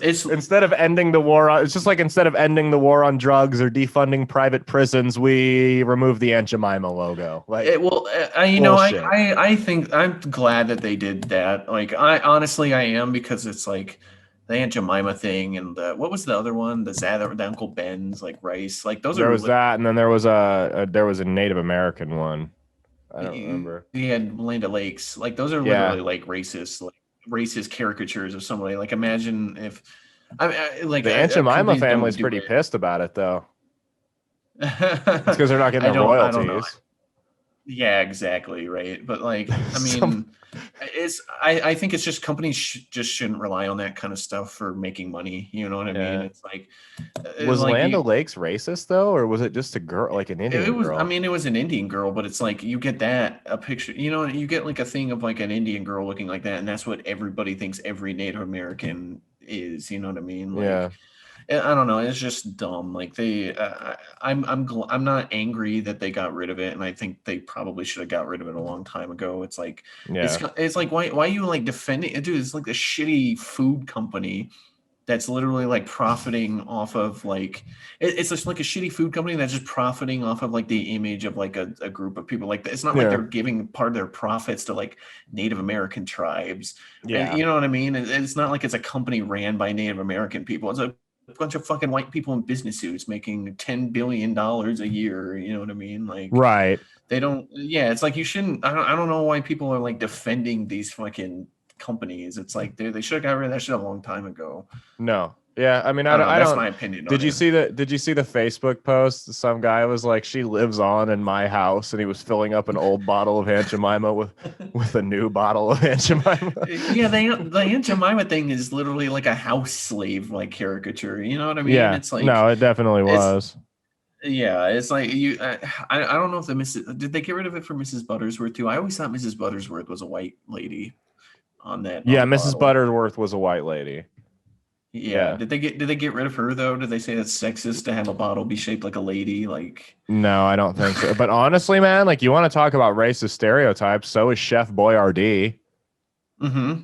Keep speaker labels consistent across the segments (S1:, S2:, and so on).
S1: instead of ending the war on, it's just like instead of ending the war on drugs or defunding private prisons, we remove the Aunt Jemima logo. Like,
S2: I think I'm glad that they did that. Like, I honestly I am, because it's like the Aunt Jemima thing, and what was the other one? The Uncle Ben's like rice. Like those
S1: there
S2: are
S1: was that, and then there was a Native American one. I don't remember.
S2: he had Land Lakes. Like those are
S1: Yeah,
S2: literally like racist caricatures of somebody. Like imagine if like
S1: the Aunt Jemima
S2: companies don't
S1: family's
S2: do
S1: pretty
S2: it.
S1: pissed about it though. It's because they're not getting the
S2: I don't know.
S1: royalties.
S2: Yeah, exactly, right. But like, I
S1: Some
S2: mean, I think it's just companies just shouldn't rely on that kind of stuff for making money. You know what I mean?
S1: yeah.
S2: It's like,
S1: Was
S2: like
S1: Land
S2: you,
S1: O'Lakes racist though, or was it just a girl, like an
S2: it
S1: Indian
S2: was. I
S1: girl?
S2: mean, it was an Indian girl, but it's like you get a picture. You know, you get like a thing of like an Indian girl looking like that, and that's what everybody thinks every Native American is. You know what I mean? Like,
S1: Yeah.
S2: I don't know. It's just dumb. Like I'm not angry that they got rid of it, and I think they probably should have got rid of it a long time ago. It's like
S1: Yeah.
S2: it's like why are you like defending it, dude? It's like a shitty food company that's literally like profiting off of like it's just like a shitty food company that's just profiting off of like the image of like a group of people. Like it's not like
S1: Yeah.
S2: they're giving part of their profits to like Native American tribes, and
S1: Yeah.
S2: you know what I mean. It's not like it's a company ran by Native American people. It's a bunch of fucking white people in business suits making $10 billion a year. You know what I mean? Like
S1: Right.
S2: they don't. Yeah, it's like you shouldn't. I don't know why people are like defending these fucking companies. It's like they should have got rid of that shit a long time ago.
S1: No. Yeah. I mean,
S2: I don't know.
S1: I
S2: That's
S1: don't.
S2: my opinion
S1: Did
S2: on
S1: you
S2: it.
S1: see the Facebook post? Some guy was like, "She lives on in my house," and he was filling up an old bottle of Aunt Jemima with a new bottle of Aunt Jemima.
S2: Yeah, the Aunt Jemima thing is literally like a house slave like caricature. You know what I mean?
S1: Yeah.
S2: It's like
S1: No, it definitely
S2: it's
S1: was.
S2: yeah, it's like you. I don't know if did they get rid of it for Mrs. Buttersworth too? I always thought Mrs. Buttersworth was a white lady on
S1: Yeah,
S2: the
S1: Mrs.
S2: bottle.
S1: Butterworth was a white lady.
S2: Yeah,
S1: Yeah.
S2: did they get rid of her though? Did they say that's sexist to have a bottle be shaped like a lady? Like,
S1: No, I don't think so. But honestly, man, like you want to talk about racist stereotypes, so is Chef Boyardee.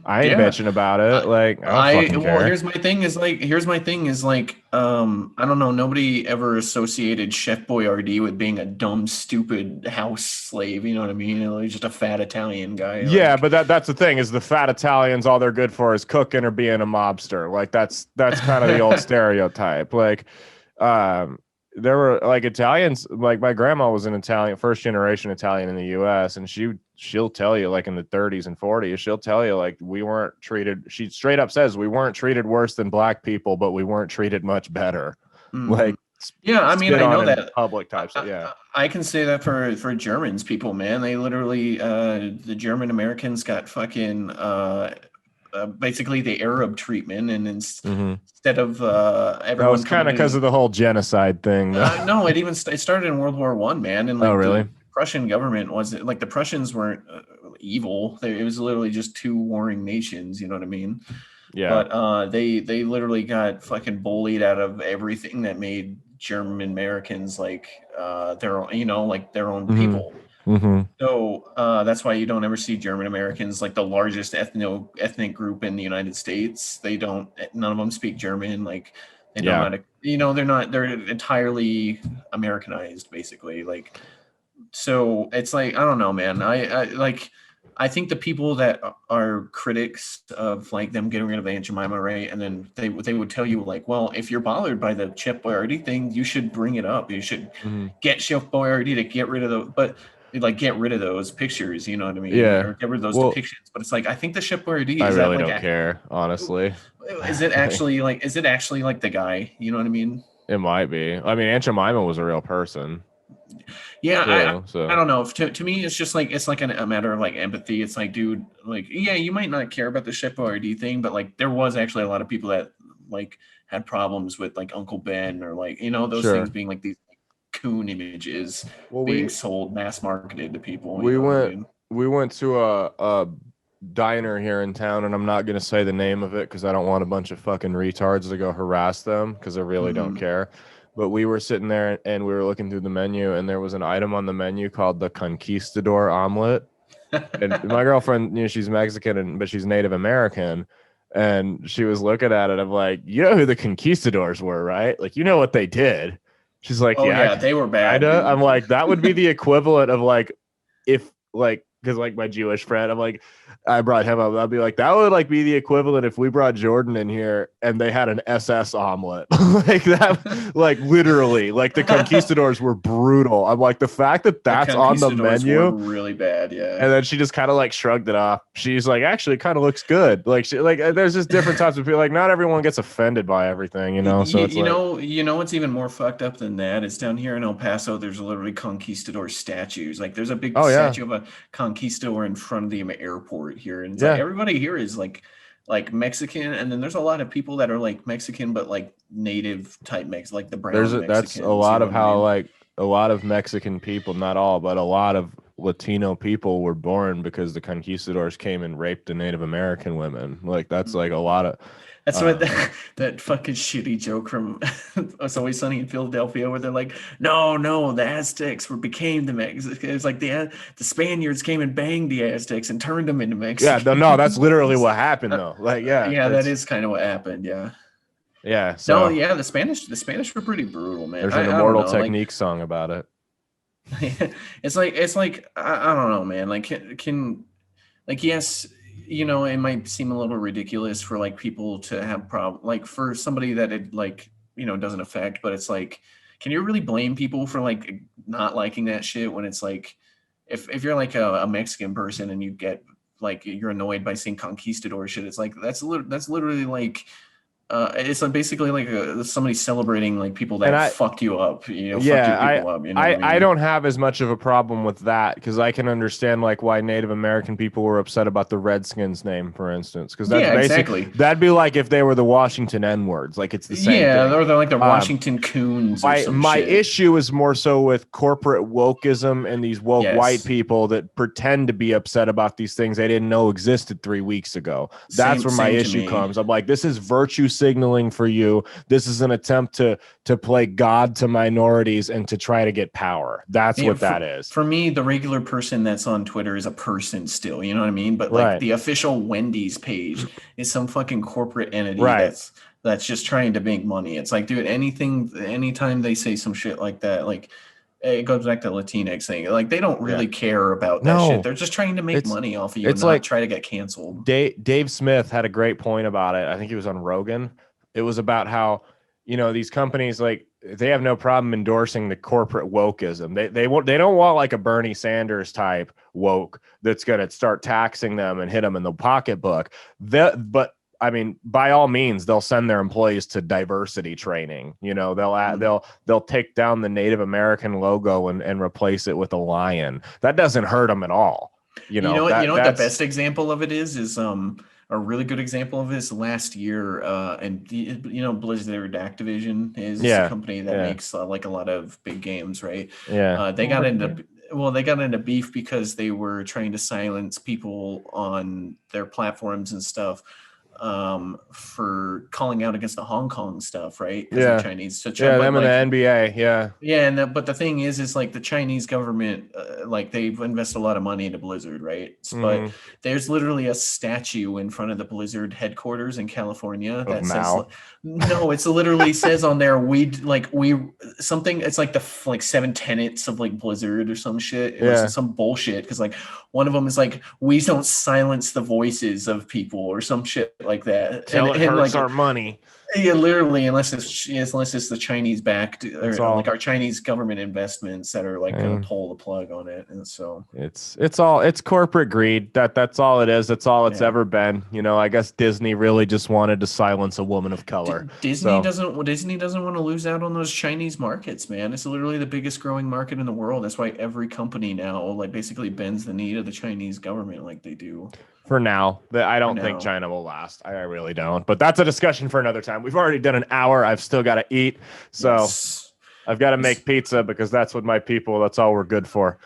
S1: I ain't
S2: yeah.
S1: bitching about it. Like, I don't fucking
S2: Well,
S1: care.
S2: here's my thing is like I don't know, nobody ever associated Chef Boyardee with being a dumb stupid house slave, you know what I mean? He's just a fat Italian guy
S1: Yeah,
S2: like
S1: but that's the thing is the fat Italians, all they're good for is cooking or being a mobster. Like that's kind of the old stereotype. Like, um, there were like Italians. Like my grandma was an Italian, first generation Italian in the U.S., and she'll tell you like in the 30s and 40s, she'll tell you like we weren't treated. She straight up says we weren't treated worse than black people, but we weren't treated much better.
S2: mhm.
S1: Like
S2: Yeah, I mean,
S1: spit
S2: I
S1: on
S2: know
S1: in
S2: that.
S1: public
S2: I,
S1: types. Yeah,
S2: I can say that for Germans people, man. They literally the German Americans got fucking basically the Arab treatment, and
S1: hmm
S2: instead of
S1: that was
S2: everyone
S1: kind
S2: coming
S1: of because
S2: to
S1: of the whole genocide thing, though.
S2: no, it started in World War I, man, and
S1: Oh,
S2: like the
S1: really?
S2: Prussian government wasn't like the Prussians weren't evil. It was literally just two warring nations. You know what I mean?
S1: Yeah.
S2: But they literally got fucking bullied out of everything that made German Americans like their own, like their own
S1: hmm
S2: people.
S1: hmm
S2: So that's why you don't ever see German Americans like the largest ethnic group in the United States. They don't. None of them speak German. Like they don't know
S1: Yeah.
S2: how to. They're entirely Americanized, basically. Like so, it's like I don't know, man. I like. I think the people that are critics of like them getting rid of Aunt Jemima, right? And then they would tell you like, well, if you're bothered by the Chef Boyardee thing, you should bring it up. You should
S1: hmm
S2: get Chef Boyardee to get rid of those, but like get rid of those pictures. You know what I mean?
S1: Yeah.
S2: Or get rid of those
S1: Well,
S2: depictions. But it's like I think the Chef Boyardee
S1: I
S2: is that
S1: really
S2: like
S1: don't care, honestly.
S2: is it actually like the guy? You know what I mean?
S1: It might be. I mean, Aunt Jemima was a real person
S2: Yeah,
S1: too.
S2: I
S1: So
S2: don't know. To me, it's just like it's like a matter of like empathy. It's like, dude, like yeah, you might not care about the Ship ORD thing, but like there was actually a lot of people that like had problems with like Uncle Ben or like those things
S1: sure.
S2: being like these like, coon images
S1: Well,
S2: being sold mass marketed to people. You
S1: we
S2: know what I
S1: went
S2: mean?
S1: we went to a diner here in town, and I'm not gonna say the name of it because I don't want a bunch of fucking retards to go harass them because I really don't
S2: Hmm.
S1: care. But we were sitting there and we were looking through the menu, and there was an item on the menu called the Conquistador omelet. And my girlfriend, she's Mexican, but she's Native American. And she was looking at it. I'm like, you know who the conquistadors were, right? Like, you know what they did. She's like,
S2: Oh
S1: yeah,
S2: yeah, they were bad,
S1: kinda.
S2: dude.
S1: I'm like, that would be the equivalent of like, if like, because like my Jewish friend, I'm like, I brought him up. I'd be like, that would like be the equivalent if we brought Jordan in here and they had an SS omelet. Like that, like literally, like the conquistadors were brutal. I'm like, the fact that
S2: The
S1: that's on the
S2: conquistadors were
S1: menu.
S2: really bad, yeah.
S1: And then she just kind of like shrugged it off. She's like, actually, it kind of looks good. Like, there's just different types of people. Like, not everyone gets offended by everything, you know. So it's
S2: You
S1: like,
S2: know what's even more fucked up than that is down here in El Paso. There's literally conquistador statues. Like, there's a big
S1: oh yeah,
S2: statue of a conquistador in front of the airport here, and it's like
S1: yeah.
S2: everybody here is like Mexican, and then there's a lot of people that are like Mexican, but like native type like the brown
S1: That's a
S2: Mexicans. You
S1: lot
S2: know
S1: of
S2: what I
S1: how
S2: mean?
S1: like a lot of Mexican people, not all, but a lot of Latino people were born because the conquistadors came and raped the Native American women. Like that's like a lot of.
S2: That's what
S1: Um,
S2: that fucking shitty joke from It's Always Sunny in Philadelphia, where they're like, no, the Aztecs became the Mexicans. It's like the Spaniards came and banged the Aztecs and turned them into
S1: yeah, no, that's literally
S2: Mexicans.
S1: what happened though. Like, yeah,
S2: Yeah, that
S1: it's
S2: is kind of what happened. Yeah.
S1: yeah.
S2: No,
S1: So
S2: yeah, the Spanish were pretty brutal, man.
S1: there's an
S2: I don't
S1: Immortal
S2: know, like
S1: Technique song about it.
S2: it's like I don't know, man. Like can like yes, it might seem a little ridiculous for like people to have problem like for somebody that it like doesn't affect, but it's like, can you really blame people for like not liking that shit when it's like, if you're like a Mexican person and you get like you're annoyed by seeing conquistador shit, it's like that's literally like it's like basically like somebody celebrating like people
S1: And
S2: that
S1: I,
S2: fucked you up, fucked your
S1: yeah,
S2: people up, you know what I
S1: I
S2: mean?
S1: don't have as much of a problem with that because I can understand like why Native American people were upset about the Redskins name, for instance, because that's
S2: Yeah,
S1: basic.
S2: exactly.
S1: That'd be like if they were the Washington N words, like it's the same
S2: Yeah,
S1: thing.
S2: they're like the
S1: Um,
S2: Washington Coons or some
S1: my
S2: shit.
S1: issue is more so with corporate wokeism and these woke white
S2: Yes.
S1: people that pretend to be upset about these things they didn't know existed 3 weeks ago. That's
S2: Same
S1: where my
S2: same to
S1: issue
S2: me.
S1: comes. I'm like, this is virtue signaling for you. This is an attempt to play God to minorities and to try to get power. That's
S2: Yeah,
S1: what that is.
S2: for me, the regular person that's on Twitter is a person still, you know what I mean? But like
S1: Right.
S2: the official Wendy's page is some fucking corporate entity
S1: Right.
S2: that's just trying to make money. It's like, dude, anytime they say some shit like that, like it goes back to Latinx thing. Like they don't
S1: Yeah.
S2: really care about that shit.
S1: No.
S2: They're just trying to make
S1: It's
S2: money off of you and
S1: it's
S2: not
S1: like
S2: try to get canceled.
S1: Dave Smith had a great point about it. I think he was on Rogan. It was about how, these companies, like, they have no problem endorsing the corporate wokeism. They don't want like a Bernie Sanders type woke that's going to start taxing them and hit them in the pocketbook. But I mean, by all means, they'll send their employees to diversity training. They'll take down the Native American logo and replace it with a lion. That doesn't hurt them at all.
S2: You know what? You know what the
S1: That's
S2: best example of it is a really good example of this last year. And Blizzard Activision is a
S1: yeah,
S2: company that
S1: yeah,
S2: makes like a lot of big games, right?
S1: yeah.
S2: They got into beef because they were trying to silence people on their platforms and stuff, for calling out against the Hong Kong stuff, right? Because
S1: Yeah.
S2: Chinese.
S1: Yeah,
S2: But
S1: them in the
S2: like
S1: NBA. Yeah.
S2: yeah, but the thing is like the Chinese government, like they've invested a lot of money into Blizzard, right? But
S1: Hmm.
S2: there's literally a statue in front of the Blizzard headquarters in California
S1: Of
S2: that says,
S1: Mao.
S2: no, it's literally says on there, we something. It's like like 7 tenets of like Blizzard or some shit. It was
S1: Yeah.
S2: some bullshit because like one of them is like, we don't silence the voices of people or some shit like that,
S1: Till it
S2: and
S1: hurts
S2: like
S1: our money.
S2: yeah, literally, unless it's the Chinese backed
S1: That's
S2: or like
S1: all.
S2: our Chinese government investments that are like going to
S1: And
S2: pull the plug on it, and so
S1: it's corporate greed. That's all it is. That's all it's
S2: yeah.
S1: ever been. I guess Disney really just wanted to silence a woman of color.
S2: Disney
S1: So
S2: doesn't want to lose out on those Chinese markets, man. It's literally the biggest growing market in the world. That's why every company now like basically bends the knee to the Chinese government like they do
S1: for now, I
S2: for
S1: don't think
S2: now.
S1: China will last. I really don't. But that's a discussion for another time. We've already done an hour. I've still got to eat. So
S2: Yes.
S1: I've got to
S2: This-
S1: make pizza because that's what my people, that's all we're good for.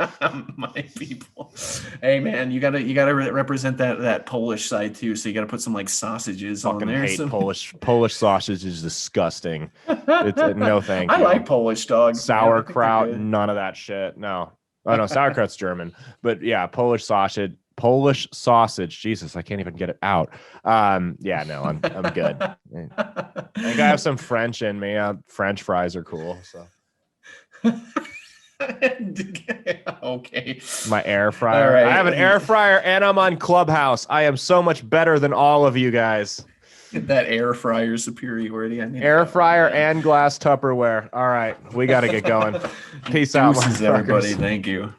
S2: My people. Hey man, you gotta represent that Polish side too. So you gotta put some like sausages on
S1: Fucking
S2: there.
S1: hate
S2: Some
S1: Polish sausage is disgusting. It's no thank
S2: I
S1: you.
S2: like Polish dogs. Man. I think they're
S1: Sauerkraut,
S2: good.
S1: none of that shit. No. Oh no, sauerkraut's German. But yeah, Polish Polish sausage. Jesus, I can't even get it out. Yeah, no, I'm good. I think I have some French in me. French fries are cool. So
S2: okay.
S1: my air fryer.
S2: All right.
S1: I have an air fryer and I'm on Clubhouse. I am so much better than all of you guys.
S2: That air fryer superiority. I mean,
S1: Air fryer and glass Tupperware. All right, we got to get going. Peace out,
S2: Deuces, everybody. Thank you.